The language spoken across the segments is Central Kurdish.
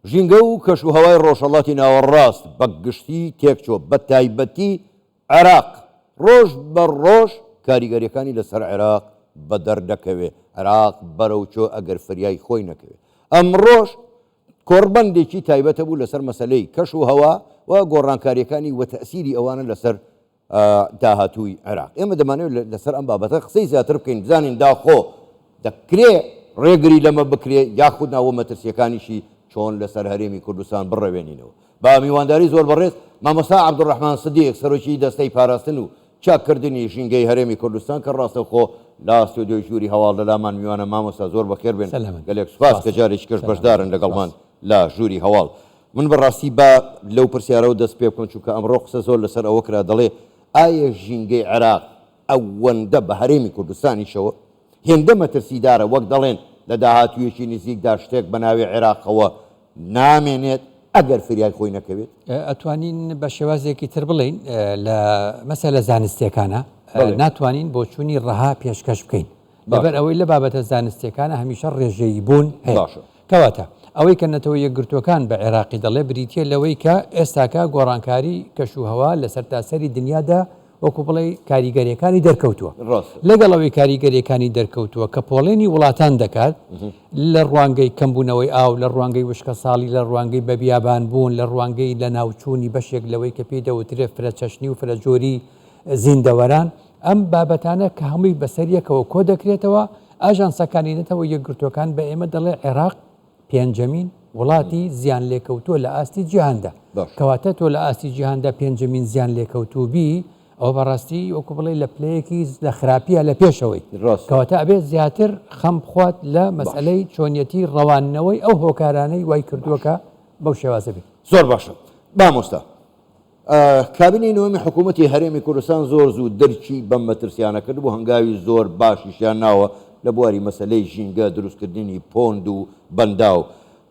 ژینگە و کەش و هەوای ڕۆژهەڵاتی ناوەڕاست بە گشتی تێکچۆ بە تایبەتی عێراق ڕۆژ بە ڕۆژ کاریگەریەکانی لەسەر عێراق بە دەردەکەوێ عێراق بەرەوچۆ ئەگەر فریای خۆی نەکەوێت ئەمڕۆژ کۆڕبەندێکی تایبەتە بوو لەسەر مەسەلەی کەش و هەوا و گۆڕانکاریەکانی و تەسیری ئەوانە لەسەر داهاتووی عێراق ئێمە دەمانەوێت لەسەر ئەم بابەتە قسەی زیاتر بکەین بزانین داخۆ دەکرێ ڕێگری لەمە بکرێ یاخود ناوە مەترسیەکانیشی چۆن لەسەر هەرێمی کوردستان بڕەوێنینەوە با میوانداری زۆر بەڕێز مامۆستا عەبدوڕەحمان سدیق سەرۆکی دەستەی پاراستن و چاکردنی ژینگەی هەرێمی کوردستان کە ڕاستەوخۆ لا ستۆدیۆی ژووری هەواڵ لەلامان میوانە مامۆستا زۆر بەخێر بێن گەلێک سوپاس کە جارێکی کەش بەشدارن لەگەڵمان لا ژووری هەواڵ من بەڕاستی با لەو پرسیارەوە دەست پێ بکەم چونکە ئەمڕۆ قسە زۆر لەسەر ئەوە کرا دەڵێ ئایا ژینگەی عێراق ئەوەندە بە هەرێمی کوردستانیشەوە هێندە مەترسیدارە وەک دەڵێن لە داهاتوویەکی نزیکدا شتێک بە ناوی عێراقەوە نامێنێت ئەگەر فریای خۆی نەکەوێت ئەتوانین بە شێوازێکی تر بڵین لە مەسەلە زانستیەکانە ناتوانین بۆ چوونی ڕەها پێشکەش بکەین لەبەر ئەوەی لە بابەتە زانستیەکانە هەمیشە ڕێژەیی بوون هەیە کەواتە ئەوەی کە نەتەوە یەکگرتوەکان بە عێراقی دەڵێ بریتە لەوەی کە ئێستاکە گۆڕانکاری کەشوهەوا لە سەرتاسەری دنیادا وەکو بڵێ کاریگەریەکانی دەرکەوتووە لەگەڵەوەی کاریگەریەکانی دەرکەوتووە کە پۆڵێنی وڵاتان دەکات لە ڕوانگەی کەمبوونەوەی ئاو لە ڕوانگەی وشکە ساڵی لە ڕوانگەی بەبیابان بوون لە ڕوانگەی لە ناوچوونی بەشێک لەوەی کە پێی دەوترێت فرە چەشنی و فرە جۆری زیندەوەران ئەم بابەتانە کە هەمووی بەسەریەکەوە کۆ دەکرێتەوە ئاژانسەکانی نێتەوە یەکگرتوەکان بە ئێمە دەڵێ عێراق پێنجەمین وڵاتی زیان لێکەوتووە لە ئاستی جیهاندا کەواتە تۆ لە ئاستی جیهاندا پێنجەمین زیان لێکەوتووبی ئەو بەڕاستی وەکو بڵێ لە پلەیەکی لە خراپیە لە پێشەوەی کەواتە ئەبێت زیاتر خەم بخوات لە مەسئلەی چۆنیەتی ڕەوانەوەی ئەو هۆکارانەی وای کردووەکە بەو شێوازە بێت زۆر باشە مامۆستا کابینەی نوێمی حکوومەتی هەرێمی کوردستان زۆر زوو دەرچی بەم مەترسیانە کرد بۆ هەنگاوی زۆر باشیشیان ناوە لە بواری مەسەلەی ژینگە دروستکردنی پۆند و بەنداو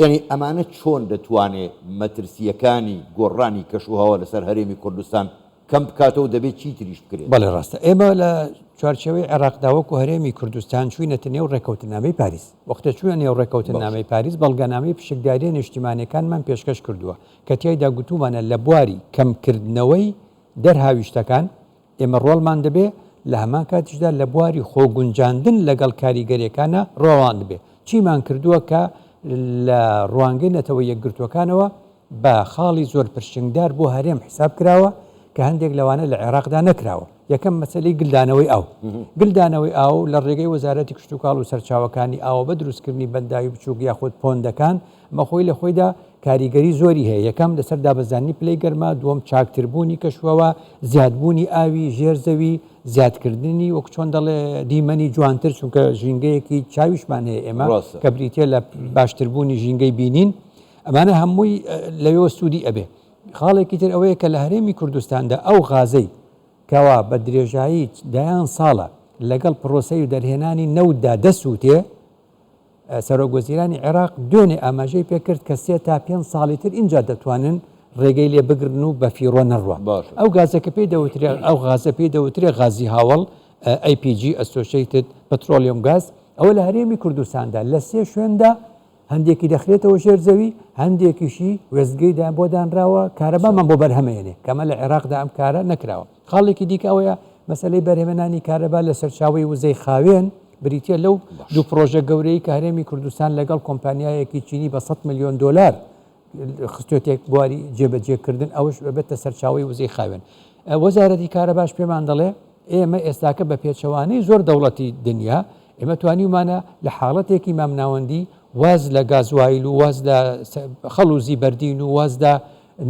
یعنی ئەمانە چۆن دەتوانێت مەترسیەکانی گۆڕانی کەشوهەوا لەسەر هەرێمی کوردستان کەم بکاتەوە دەبێت چی تریش بکرێت بەڵێ ڕاستە ئێمە لە چوارچەوەی عێراقداوەکو هەرێمی کوردستان چوینەتە نێو ڕێکەوتنامەی پاریس وەختە چوونە نێو ڕێکەوتنامەی پاریس بەڵگەنامەی پشکداریە نیشتیمانیەکانمان پێشکەش کردووە کە تیایدا گوتومانە لە بواری کەمکردنەوەی دەرهاویشتەکان ئێمە ڕۆڵمان دەبێ لە هەمان کاتیشدا لە بواری خۆگونجاندن لەگەڵ کاریگەریەکانە ڕۆوان دەبێ چیمان کردووە کە لە ڕوانگەی نەتەوە یەکگرتوەکانەوە بە خاڵی زۆر پرشنگدار بۆ هەرێم حساب کراوە کە هەندێک لەوانە لە عێراقدا نەکراوە یەکەم مەسەلەی گلدانەوەی ئاو گلدانەوەی ئاو لە ڕێگەی وەزارەتی کشتتوکاڵ و سەرچاوەکانی ئاوە بە دروستکردنی بەنداوی بچووک یاخود پۆندەکان مەخۆی لە خۆیدا کاریگەری زۆری هەیە یەکەم لەسەر دابەزانی پلەی گەرما دووەم چاکتربوونی کەشوەوە زیادبوونی ئاوی ژێرزەوی زیادکردنی وەک چۆن دەڵێ دیمەنی جوانتر چونکە ژینگەیەکی چاویشمان هەیە ئێمە کە بریتە لە باشتربوونی ژینگەی بینین ئەمانە هەمووی لەوێوە سوودی ئەبێ خاڵێکی تر ئەوەیە کە لە هەرێمی کوردستاندا ئەو غازەی کەوا بە درێژایی دایان ساڵە لەگەڵ پرۆسەی و دەرهێنانی نەوتدا دەسووتێ سەرۆکوەزیرانی عێراق دوێنێ ئاماژەی پێکرد کە 3 تا 5 ساڵی تر اینجا دەتوانن ڕێگەی لێ بگرن و بە فیڕۆ نەڕوە ئەو گازەکە پێی دەوترێ ئەو غازە پێی دەوترێ غازی هاوڵ APG Associated Petroleum Gas ئەوە لە هەرێمی کوردستاندا لە 3 شوێندا هەندێکی دەخرێتەوە ژێرزەوی هەندێکیشی وێزگەیدا بۆ دانراوە کارەبامان بۆ بەرهەمێنێ کەمە لە عێراقدا ئەم کارە نەکراوە خاڵێکی دیکە ئەوەیە مەسلەی بەرهێمەنانی کارەبا لە سەرچاوی وزەی خاوێن بریتە لەو دوو پرۆژە گەورەی کە هەرێمی کوردستان لەگەڵ کۆمپانیایەکی چینی بە 100 میلیۆن دلار خستوێتێک بواری جێبەجێکردن ئەوش بێتە سەرچاوی وزەی خاوێن وەزارەتی کارەباش پێمان دەڵێ ئێمە ئێستاکە بە پێچەوانەی زۆر دەوڵەتی دنیا ئێمە توانیمانە لە حاڵەتێکی مامناوەندی واز لە گازوایل و واز لە خەڵوزی بەردین و وازدا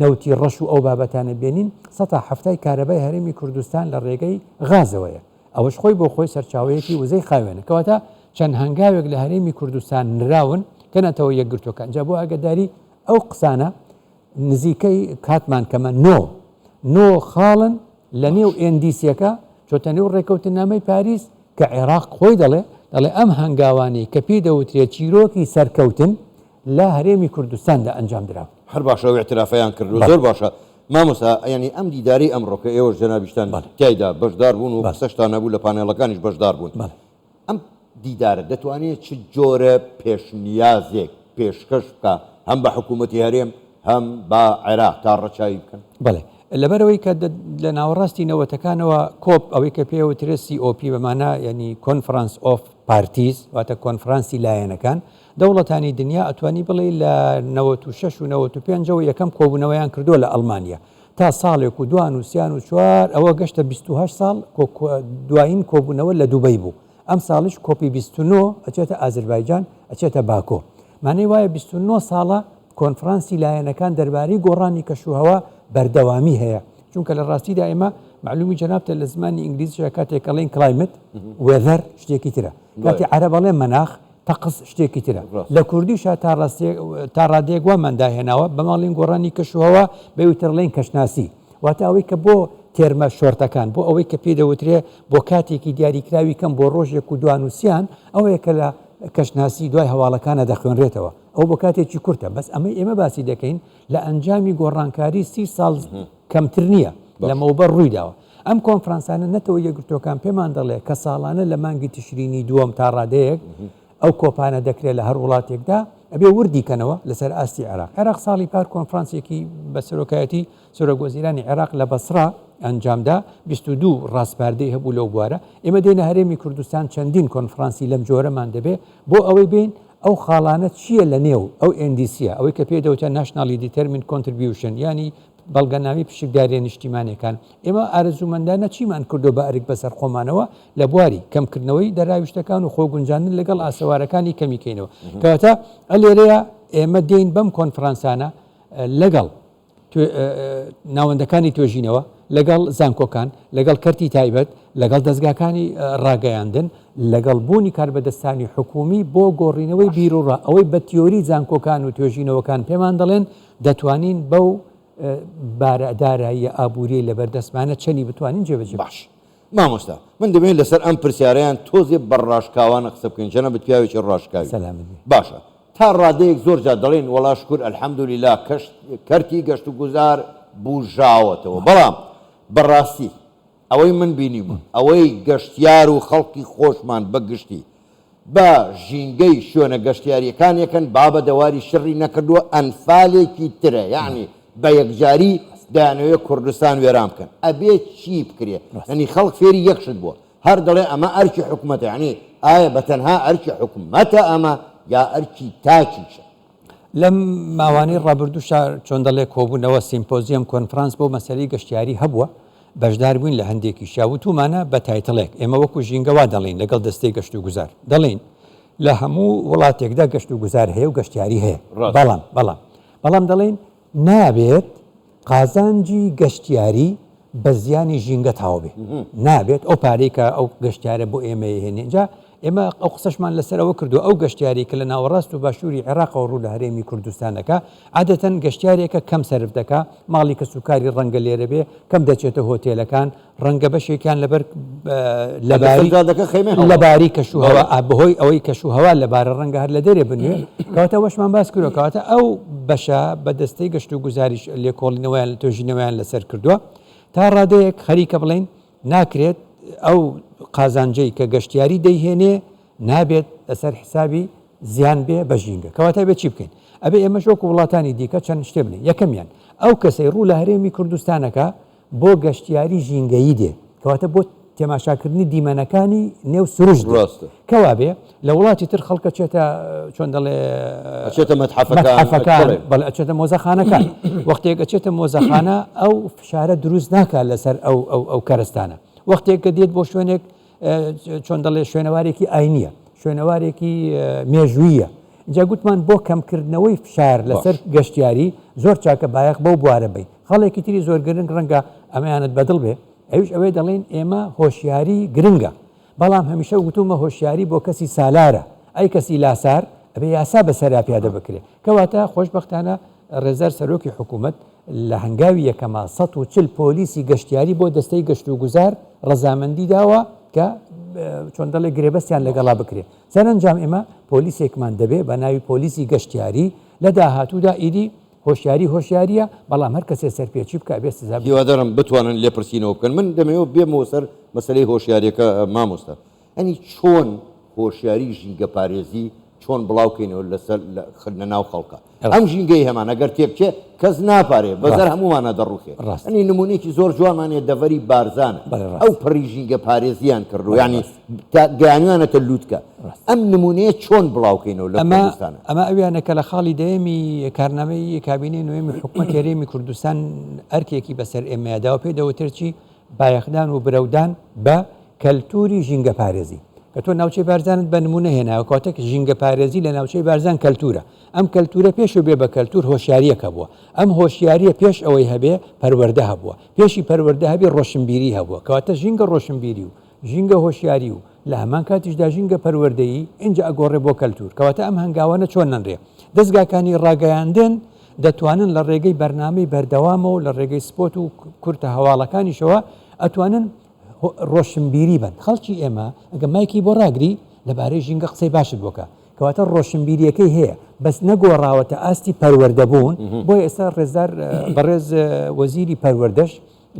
نەوتی ڕەش و ئەو بابەتانە بێنین 170 کارەبای هەرێمی کوردستان لە ڕێگەی غازەوەیە ئەوەش خۆی بۆ خۆی سەرچاوەیەکی وزەی خاوێنە کەواتە چەند هەنگاوێک لە هەرێمی کوردستان نراون کە نەتەوە یەکگرتوەکان جا بۆ ئاگداری ئەو قسانە نزیکەی کاتمان کەمە نۆ خاڵن لە نێو ئێندیسیەکە چۆتە نێو ڕێکەوتنامەی پاریس کە عێراق خۆی دەڵێ ئەم هەنگاوانی کە پێی دەوترێت چیرۆکی سەرکەوتن لە هەرێمی کوردستاندا ئەنجام درا هەر باشە اعترافیان کرد زۆر باشە مامۆستا ینی ئەم دیداری ئەمڕۆکە ئێوە جەنابیشتان تایدا بەشدار بوون و قسەشتان نەبوو لە پانێڵەکانیش بەشدار بوون ئەم دیدارە دەتوانێت چ جۆرە پێشنیازێک پێشکەش بکە هەم بە حکوومەتی هەرێم هەم بە عێراق تا ڕەچاوی بکەن. بڵێ لەبەرەوەی کە لە ناوەڕاستی نەوەتەکانەوە کۆپ ئەوەی کە پێوترێت COP بەمانە ینی کۆنفرانس ئۆف پارتیز واتە کۆنفرانسی لایەنەکان دەوڵەتانی دنیا ئەتوانی بڵێ لە 96 و 95ەوە یەکەم کۆبوونەوەیان کردووە لە ئەڵمانیا تا ساڵێک و دوان و سیان و چوار ئەوە گەشتە 28 ساڵ دوایین کۆبوونەوە لە دووبەی بوو. ئەم ساڵش کۆپی 29 ئەچێتە ئازربایجان ئەچێتە باکۆ. مانەی وایە 29 ساڵە کۆنفرانسی لایەنەکان دەربارەی گۆڕانی کەشوهەوا بەردەوامی هەیە چونکە لە ڕاستیدا ئێمە معلومی جەنابتە لە زمانی ئینگلیزیە کاتێک ئەڵێن کلایمت وێذەر شتێکی ترە کاتی عەرەبەڵێ مەناخ تەقس شتێکی ترە لە کوردیشە تا ڕادەیەک وامانداهێناوە بەماڵین گۆڕانی کەشوهەوا بەویترڵێن کەشناسی واتە ئەوەی کە بۆ تێرمە شۆرتەکان بۆ ئەوەی کە پێدەوترێ بۆ کاتێکی دیاریکراوی کەم بۆ ڕۆژێک و دوانوسیان ئەوەیە کە لە کەشناسی دوای هەواڵەکانە دەخوێنرێتەوە ئەو بۆ کاتێکی کورتە بەس ئەمە ئێمە باسی دەکەین لە ئەنجامی گۆڕانکاری 30 ساڵ کەمتر نییە لەمەوبەر ڕوویداوە. ئەم کۆنفرانسانە نەتەوە یەکگرتوەکان پێمان دەڵێ کە ساڵانە لە مانگی تشرینی دووەم تا ڕادەیەک ئەو کۆپانە دەکرێت لە هەر وڵاتێکدا ئەبێ وردیکەنەوە لەسەر ئاستی عێراق ساڵی پار کۆنفرانسێکی بە سەرۆکایەتی سەرۆکوەزیرانی عێراق لە بەسرا ئەنجامدا 22 ڕاستپاردەی هەبوو لەو بوارە ئێمە دێنە هەرێمی کوردستان چەندین کۆنفرانسی لەم جۆرەمان دەبێ بۆ ئەوەی بین ئەو خاڵانە چییە لە نێو ئەو NDCە ئەوەی کە پێدەوتە ناشنالی دیتەرمین کۆنتریبیوشن ینی بەڵگەنامی پشکداریە نیشتیمانەکان ئێمە ئارەزومەندانە چیمان کردو بە ئەرک بەسەر خۆمانەوە لە بواری کەمکردنەوەی دەراویشتەکان و خۆگونجاندن لەگەڵ ئاسەوارەکانی کەمیکەینەوە کەواتە ئەلێرەیە ئێمە دێین بەم کۆنفرانسانە لەگەڵ ناوەندەکانی توێژینەوە لەگەڵ زانکۆکان لەگەڵ کەرتی تایبەت لەگەڵ دەستگاکانی ڕاگەیاندن لەگەڵ بوونی کاربەدەستانی حکومی بۆ گۆڕینەوەی بیرروڕە ئەوەی بە تیۆری زانکۆکان و توێژینەوەکان پێمان دەڵێن دەتوانین بەو بارەداراییە ئابووری لە بەردەستمانە چەنی بتوانین جێبەجێ باش مامۆستا من دەبێت لەسەر ئەم پرسیارەیان تۆزێ بەڕاشکاوانە قسە بکەین جەنە بتیاوێکی ڕاشکاوی باشە تا ڕادەیەک زۆر جا دەڵێن وەڵا شکر ئەلحەمدولیلا کەرتی گەشت و گوزار بوژاوەتەوە بەڵام بەڕاستی ئەوەی من بینیمە ئەوەی گەشتیار و خەڵکی خۆشمان بەگشتی بە ژینگەی شوێنە گەشتیاریەکان یەکەن بابە دەواری شڕی نەکردووە ئەنفالێکی ترە یعنی بە یەکجاری دایانەوەی کوردستان وێران بکەن ئەبێ چی بکرێ ئەنی خەڵک فێری یەکشت بووە هەر دەڵێ ئەمە ئەرکی حکوومەتە ینی ئایا بەتەنها ئەرکی حکوومەتە ئەمە یا ئەرکی تاکیشە لەم ماوانەی ڕابردوو چۆن دەڵێ کۆبوونەوە سیمپۆزیەم کۆنفرانس بۆ مەسەری گەشتیاری هەبووە بەشدار بووین لە هەندێکی شاوتومانە بە تایتڵێک ئێمە وەکو ژینگەوا دەڵین لەگەڵ دەستەی گەشت و گوزار دەڵین لە هەموو وڵاتێکدا گەشت و گوزار هەیە و گەشتیاری هەیە بەڵام دەڵێن نابێت قازانجی گەشتیاری بە زیانی ژینگە تاو بێ نابێت ئەو پارەی کە ئەو گەشتیارە بۆ ئێمە هێنێ اینجا ئێمە ئەو قسەشمان لەسەرەوە کردو ئەو گەشتیاری کە لە ناوەڕاست و باشووری عێراقەوە ڕوو لە هەرێمی کوردستانەکە عادەتەن گەشتیارێکە کەم سەرف دەکا ماڵی کە سوکاری ڕەنگە لێرە بێ کەم دەچێتە هۆتێلەکان ڕەنگە بەشێکیان لەبەر لەباری کەشوهەوا بەهۆی ئەوەی کەشوهەوا لەبارە ڕەنگە هەر لە دەرێ بنوێ کەواتە وەشمان باس کردو کەواتە ئەو بەشە بە دەستەی گەشت و گوزاریش لێکۆڵینەوەیان تۆژینەوەیان لەسەر کردووە تا ڕادەیەک خەریکە بڵین ناکرێت ئەو قازانجەی کە گەشتیاری دەیهێنێ نابێت لەسەر حسابی زیان بێ بە ژینگە کەواتە بێت چی بکەین ئەبێ ئێمە شۆک وڵاتانی دیکە چەند شتێ بنێ یەکەمیان ئەو کەسەی ڕوو لە هەرێمی کوردستانەکە بۆ گەشتیاری ژینگەیی دێ کەواتە بۆ تێماشاکردنی دیمەنەکانی نێو سروش کەوا بێ لە وڵاتی تر خەڵکە چێتە چۆن دەڵێ مەتحەفەکان بەڵێ ئەچێتە مۆزەخانەکان وەختێک ئەچێتە مۆزەخانە ئەو فشارە دروست ناکات لەسەر ئەو کەرستانە وەختێک کە دێت بۆ شوێنێک چۆن دەڵێ شوێنەوارێکی ئاینیە شوێنەوارێکی مێژوویە اینجا گوتمان بۆ کەمکردنەوەی فشار لەسەر گەشتیاری زۆر چاکە بایەق بەو بوارە بین خەڵێکی تری زۆر گرنگ ڕەنگە ئەمەیانت بەدڵ بێ ئەوش ئەوەی دەڵێن ئێمە هۆشیاری گرنگە بەڵام هەمیشە گوتومە هۆشیاری بۆ کەسی سالارە ئەی کەسی لاسار ئەبێ یاسا بەسەرا پیادە بکرێت کەواتە خۆشبەختانە ڕێزەر سەرۆکی حکوومەت لە هەنگاوی یەکەما 140 پۆلیسی گەشتیاری بۆ دەستەی گەشت و گوزار ڕەزامەندی داوە کە چۆن دەڵێ گرێبەستیان لەگەڵا بکرێت سەرنجام ئێمە پۆلیسێکمان دەبێ بە ناوی پۆلیسی گەشتیاری لە داهاتوودا ئیدی هۆشیاریە بەڵام هەر کەسێ سەرپێکی بکە بێ سزا هیوادارم بتوانن لێپرسینەوە بکەن من دەمەوێت بێمەوە سەر مەسەلەی هۆشیاریەکە مامۆستا ئەنی چۆن هۆشیاری ژینگە پارێزی چۆن بڵاوکەینەوە لەسەر لە ناو خەڵکە ئەم ژینگەی هەمان ئەگەر تێکچێ کەس ناپارێ بەزەر هەمومانە دەڕوخێ ئەنی نمونێکی زۆر جوانمانێ دەڤەری بارزانە ئەو پڕی ژینگە پارێزیان کردو ینی گەیانوانەتە لووتکە ئەم نمونەیە چۆن بڵاوکەینەوە لە کوردستانە ئەمە ئەویانە کە لە خاڵی دەیەمی کارنامەی کابینەی نوێمی حکومەت هێرێمی کوردستان ئەرکێکی بەسەر ئێمەیەداوە پێی دەوترچی بایەخدان و برەودان بە کەلتوری ژینگە پارێزی کە تۆ ناوچەی بارزانت بە نمونە هێناوە کاتێک ژینگە پارێزی لە ناوچەی بارزان کەلتورە ئەم کەلتورە پێش و بێ بە کەلتور هۆشیاریەکە بووە ئەم هۆشیاریە پێش ئەوەی هەبێ پەروەردە هەبووە پێشی پەروەردە هەبێ ڕۆشنبیری هەبووە کەواتە ژینگە ڕۆشنبیری و ژینگە هۆشیاری و لە هەمان کاتیشدا ژینگە پەروەردەیی اینجا ئەگۆڕێ بۆ کەلتور کەواتە ئەم هەنگاوانە چۆن نەنرێ دەستگاکانی ڕاگەیاندن دەتوانن لە ڕێگەی بەرنامەی بەردەوامەوە لە ڕێگەی سپۆت و کورتە هەواڵەکانیشەوە ئەتوانن ڕۆشنبیری بن خەڵکی ئێمە ئەگە مایکی بۆ ڕاگری لەبارەی ژینگە قسەی باشت بۆکە کەواتە ڕۆشنبیریەکەی هەیە بەس نەگۆڕاوەتە ئاستی پەروەردەبوون بۆی ئێستا ڕێزدار بەڕێز وەزیری پەروەردەش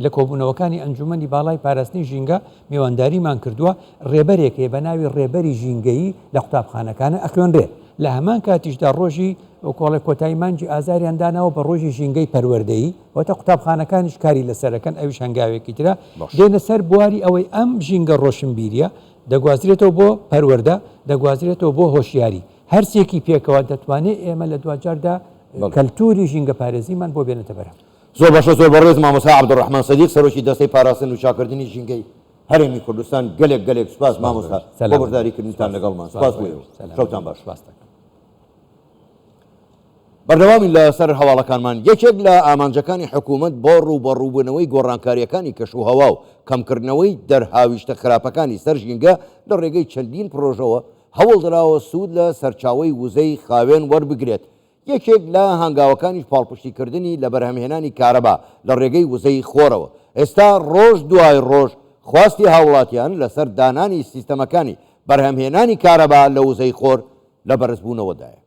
لە کۆبوونەوەکانی ئەنجومەنی باڵای پاراستنی ژینگە میوانداریمان کردووە ڕێبەرێکێ بە ناوی ڕێبەری ژینگەیی لە قوتابخانەکانە ئەخوێنرێ لە هەمان کاتیشدا ڕۆژی کۆڵی کۆتایی مانجی ئازاریان داناوە بە ڕۆژی ژینگەی پەروەردەیی وەتە قوتابخانەکانیش کاری لەسەرەکەن ئەویش هەنگاوێکی ترە دێنە سەر بواری ئەوەی ئەم ژینگە ڕۆشنبیریە دەگوازرێتەوە بۆ پەروەردە دەگوازرێتەوە بۆ هۆشیاری هەرسێکی پێکەوە دەتوانێت ئێمە لە دوجاردا کەلتوری ژینگە پارێزیمان بۆ بێنێتە بەرە زۆر باشە زۆر بەڕێز مامۆستا عەبدوڕەحمان سەدیق سەرۆکی دەستەی پاراستن و چاکردنی ژینگەی هەرێمی کوردستان گەلێک سوپاس مامۆستا بۆ بەرداریکردنتان لەگەڵمان سوپاس بۆیەوە شەوتان باش بەردەوامی لەسەر هەواڵەکانمان یەکێک لە ئامانجەکانی حکوومەت بۆ ڕوبەڕووبوونەوەی گۆڕانکاریەکانی کەشوهەوا و کەمکردنەوەی دەرهاویشتە خراپەکانی سەر ژینگە لە ڕێگەی چەندین پرۆژەوە هەوڵدراوە سوود لە سەرچاوەی وزەی خاوێن وەربگرێت یەکێک لە هەنگاوەکانی پاڵپشتیکردنی لە بەرهەمهێنانی کارەبا لە ڕێگەی وزەی خۆرەوە ئێستا ڕۆژ دوای ڕۆژ خواستی هاوڵاتیان لەسەر دانانی سیستەمەکانی بەرهەمهێنانی کارەبا لە وزەی خۆر لە بەرزبوونەوەدایە